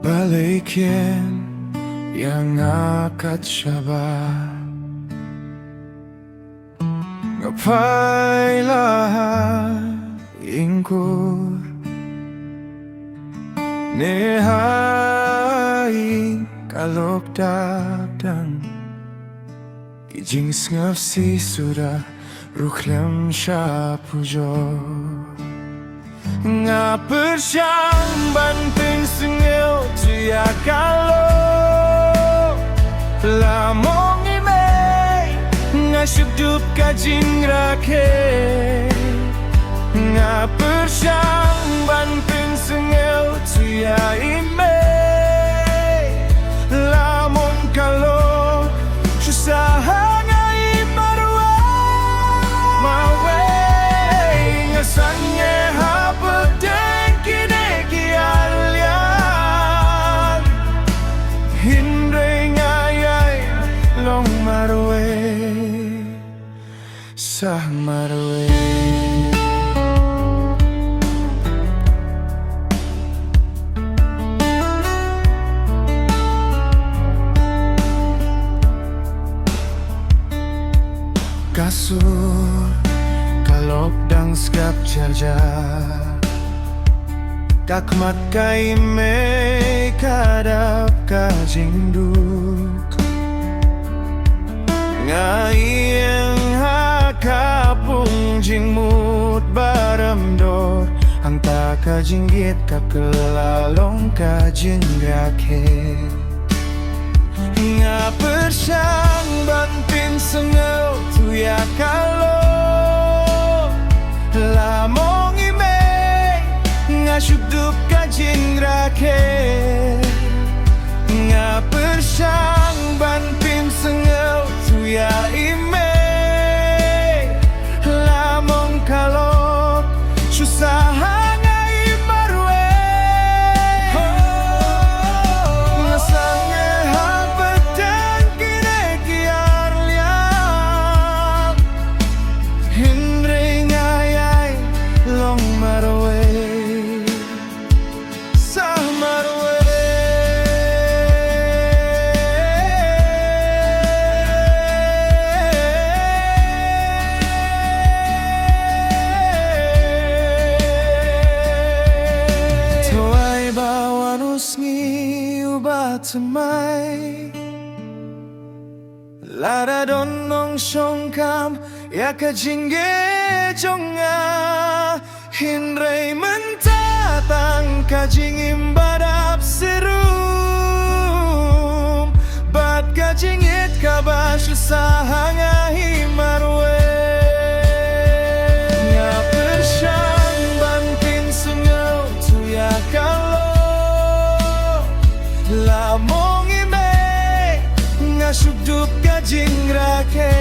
balikin yang akad syabah. Ngapailah ingkur Nehai kalok dadang Kijing ngafsi sudah Ruklem syapujo Nga persyang banting sengil Tia kalau Lamong imei Nga syudup kajing rakeh Nga persyang banting sengil Tia imei Lamong kalau Susah ngai marwa Mawe Nga sangye hapeteng kine kialian Hindre ngayai long marwe Sah marwe Kasur kalok dang skap jaja Kakmat kai me kadap kajing duk Ngayeng hakapung jing mut baram dor Ang ta kajinggit kakelalong kajing gake Nga persyang bantin sengel tuya kalau Lamong imei Nga syudup kajing rake Nga persyang bantin sengel tuya imei Lamong kalau susah Temai Lara donong songkam Ya kajingge jonga Hindray mentatang Kajing imbadap serum Bat kajingit kabas Usaha ngahi marwe Nga persyang bantin sengel Tuya kalau Lamong imei Nga syudup kajing rake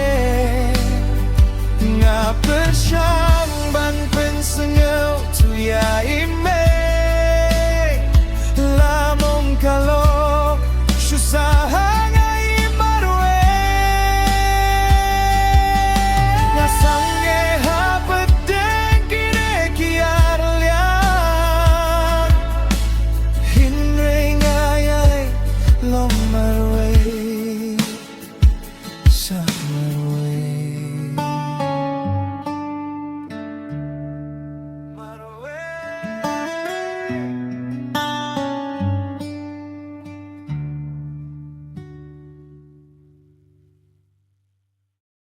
Nga persyang ban pensengel Tuya imei